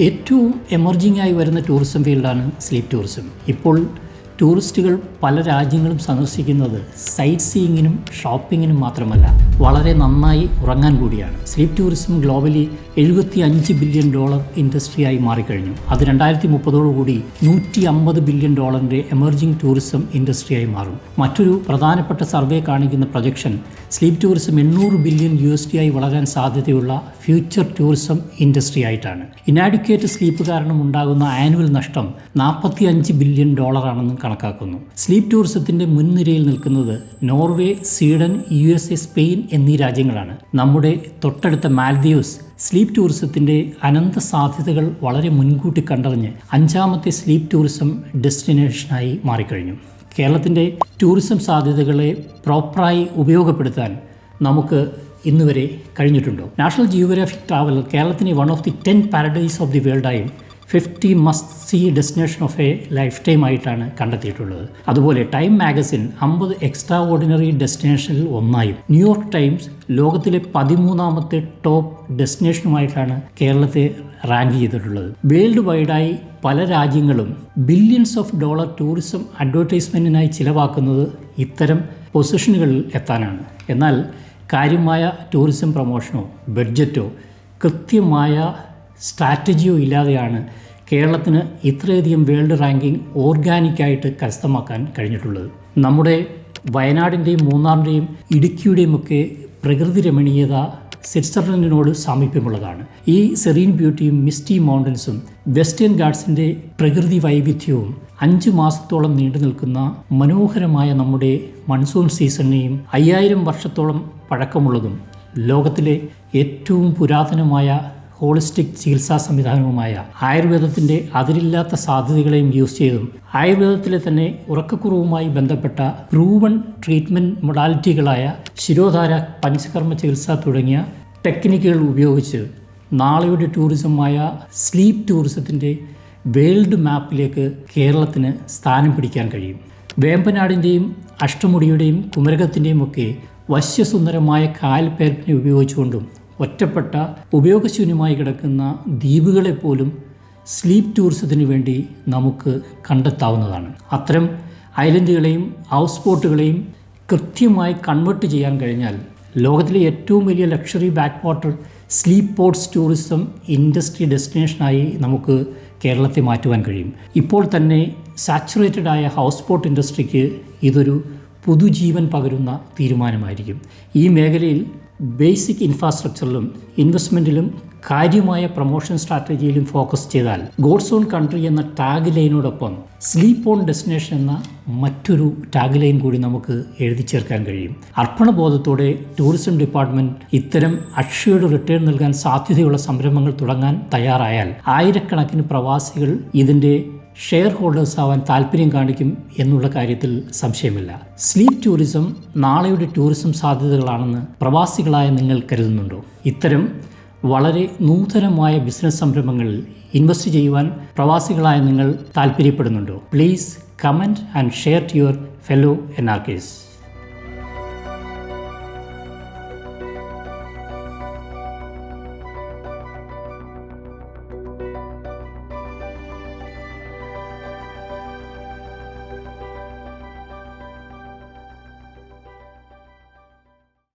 ഏറ്റവും എമർജിംഗ് ആയി വരുന്ന ടൂറിസം ഫീൽഡാണ് സ്ലീപ്പ് ടൂറിസം. ഇപ്പോൾ ടൂറിസ്റ്റുകൾ പല രാജ്യങ്ങളും സന്ദർശിക്കുന്നത് സൈറ്റ് സീയിങ്ങിനും ഷോപ്പിങ്ങിനും മാത്രമല്ല, വളരെ നന്നായി ഉറങ്ങാൻ കൂടിയാണ്. സ്ലീപ്പ് ടൂറിസം ഗ്ലോബലി $75 ബില്യൺ ഇൻഡസ്ട്രിയായി മാറിക്കഴിഞ്ഞു. അത് 2030 $150 ബില്യൺ എമർജിംഗ് ടൂറിസം ഇൻഡസ്ട്രിയായി മാറും. മറ്റൊരു പ്രധാനപ്പെട്ട സർവേ കാണിക്കുന്ന പ്രൊജക്ഷൻ സ്ലീപ്പ് ടൂറിസം $800 ബില്യൺ ആയി വളരാൻ സാധ്യതയുള്ള ഫ്യൂച്ചർ ടൂറിസം ഇൻഡസ്ട്രി ആയിട്ടാണ്. ഇനാഡിക്വേറ്റ് സ്ലീപ്പ് കാരണം ഉണ്ടാകുന്ന ആനുവൽ നഷ്ടം $45 ബില്യൺ ആണെന്ന് കണക്കാക്കുന്നു. സ്ലീപ്പ് ടൂറിസത്തിന്റെ മുൻനിരയിൽ നിൽക്കുന്നത് നോർവേ, സ്വീഡൻ, USA, സ്പെയിൻ എന്നീ രാജ്യങ്ങളാണ്. നമ്മുടെ തൊട്ടടുത്ത മാൽദീവ്സ് സ്ലീപ്പ് ടൂറിസത്തിന്റെ അനന്ത സാധ്യതകൾ വളരെ മുൻകൂട്ടി കണ്ടറിഞ്ഞ് 5ാമത്തെ സ്ലീപ്പ് ടൂറിസം ഡെസ്റ്റിനേഷനായി മാറിക്കഴിഞ്ഞു. കേരളത്തിൻ്റെ ടൂറിസം സാധ്യതകളെ പ്രോപ്പറായി ഉപയോഗപ്പെടുത്താൻ നമുക്ക് ഇന്നുവരെ കഴിഞ്ഞിട്ടുണ്ടോ? നാഷണൽ ജിയോഗ്രാഫിക് ട്രാവലർ കേരളത്തിനെ one of the 10 paradise of the വേൾഡായും 50 must see destination of a lifetime ആയിട്ടാണ് കണ്ടെത്തിയിട്ടുള്ളത്. അതുപോലെ ടൈം മാഗസിൻ 50 എക്സ്ട്രാ ഓർഡിനറി ഡെസ്റ്റിനേഷനിൽ ഒന്നായും, ന്യൂയോർക്ക് ടൈംസ് ലോകത്തിലെ 13ാമത്തെ ടോപ്പ് ഡെസ്റ്റിനേഷനുമായിട്ടാണ് കേരളത്തെ റാങ്ക് ചെയ്തിട്ടുള്ളത്. വേൾഡ് വൈഡായി പല രാജ്യങ്ങളും ബില്യൺസ് ഓഫ് ഡോളർ ടൂറിസം അഡ്വർടൈസ്മെൻറ്റിനായി ചിലവാക്കുന്നത് ഇത്തരം പൊസിഷനുകളിൽ എത്താനാണ്. എന്നാൽ കാര്യമായ ടൂറിസം പ്രൊമോഷനോ ബഡ്ജറ്റോ കൃത്യമായ സ്ട്രാറ്റജിയോ ഇല്ലാതെയാണ് കേരളത്തിന് ഇത്രയധികം വേൾഡ് റാങ്കിങ് ഓർഗാനിക്കായിട്ട് കരസ്ഥമാക്കാൻ കഴിഞ്ഞിട്ടുള്ളത്. നമ്മുടെ വയനാടിൻ്റെയും മൂന്നാറിൻ്റെയും ഇടുക്കിയുടെയും ഒക്കെ പ്രകൃതി രമണീയത സ്വിറ്റ്സർലൻഡിനോട് സാമീപ്യമുള്ളതാണ്. ഈ സെറീൻ ബ്യൂട്ടിയും മിസ്റ്റി മൗണ്ടൻസും വെസ്റ്റേൺ ഗാർഡ്സിൻ്റെ പ്രകൃതി വൈവിധ്യവും 5 മാസത്തോളം നീണ്ടു നിൽക്കുന്ന മനോഹരമായ നമ്മുടെ മൺസൂൺ സീസണിനെയും 5000 വർഷത്തോളം പഴക്കമുള്ളതും ലോകത്തിലെ ഏറ്റവും പുരാതനമായ ഹോളിസ്റ്റിക് ചികിത്സാ സംവിധാനവുമായ ആയുർവേദത്തിൻ്റെ അതിരില്ലാത്ത സാധ്യതകളെയും യൂസ് ചെയ്തും ആയുർവേദത്തിലെ തന്നെ ഉറക്കക്കുറവുമായി ബന്ധപ്പെട്ട പ്രൂവൺ ട്രീറ്റ്മെൻറ്റ് മൊഡാലിറ്റികളായ ശിരോധാര, പഞ്ചകർമ്മ ചികിത്സ തുടങ്ങിയ ടെക്നിക്കുകൾ ഉപയോഗിച്ച് നാളെയുടെ ടൂറിസമായ സ്ലീപ്പ് ടൂറിസത്തിൻ്റെ വേൾഡ് മാപ്പിലേക്ക് കേരളത്തിന് സ്ഥാനം പിടിക്കാൻ കഴിയും. വേമ്പനാടിൻ്റെയും അഷ്ടമുടിയുടെയും കുമരകത്തിൻ്റെയും ഒക്കെ വശ്യസുന്ദരമായ കാൽപ്പേർപ്പിനെ ഉപയോഗിച്ചുകൊണ്ടും ഒറ്റപ്പെട്ട ഉപയോഗശൂന്യമായി കിടക്കുന്ന ദ്വീപുകളെപ്പോലും സ്ലീപ്പ് ടൂറിസത്തിന് വേണ്ടി നമുക്ക് കണ്ടെത്താവുന്നതാണ്. അത്തരം ഐലൻഡുകളെയും ഹൗസ് ബോട്ടുകളെയും കൃത്യമായി കൺവേർട്ട് ചെയ്യാൻ കഴിഞ്ഞാൽ ലോകത്തിലെ ഏറ്റവും വലിയ luxury backwater sleep ports tourism industry ഡെസ്റ്റിനേഷനായി നമുക്ക് കേരളത്തെ മാറ്റുവാൻ കഴിയും. ഇപ്പോൾ തന്നെ സാച്ചുറേറ്റഡ് ആയ ഹൗസ് ബോട്ട് ഇൻഡസ്ട്രിക്ക് ഇതൊരു പുതുജീവൻ പകരുന്ന തീരുമാനമായിരിക്കും. ഈ മേഖലയിൽ ബേസിക് ഇൻഫ്രാസ്ട്രക്ചറിലും ഇൻവെസ്റ്റ്മെൻറ്റിലും കാര്യമായ പ്രൊമോഷൻ സ്ട്രാറ്റജിയിലും ഫോക്കസ് ചെയ്താൽ ഗോഡ്സ് ഓൺ കൺട്രി എന്ന ടാഗ് ലൈനോടൊപ്പം സ്ലീപ്പ് ഓൺ ഡെസ്റ്റിനേഷൻ എന്ന മറ്റൊരു ടാഗ് ലൈൻ കൂടി നമുക്ക് എഴുതി ചേർക്കാൻ കഴിയും. അർപ്പണബോധത്തോടെ ടൂറിസം ഡിപ്പാർട്ട്മെൻറ്റ് ഇത്തരം അക്ഷയുടെ റിട്ടേൺ നൽകാൻ സാധ്യതയുള്ള സംരംഭങ്ങൾ തുടങ്ങാൻ തയ്യാറായാൽ ആയിരക്കണക്കിന് പ്രവാസികൾ ഇതിൻ്റെ ഷെയർ ഹോൾഡേഴ്സ് ആവാൻ താല്പര്യം കാണിക്കും എന്നുള്ള കാര്യത്തിൽ സംശയമില്ല. സ്ലീപ്പ് ടൂറിസം നാളെയുടെ ടൂറിസം സാധ്യതകളാണെന്ന് പ്രവാസികളായ നിങ്ങൾ കരുതുന്നുണ്ടോ? ഇത്തരം വളരെ നൂതനമായ ബിസിനസ് സംരംഭങ്ങളിൽ ഇൻവെസ്റ്റ് ചെയ്യുവാൻ പ്രവാസികളായ നിങ്ങൾ താല്പര്യപ്പെടുന്നുണ്ടോ? Please comment and share to your fellow NRKs.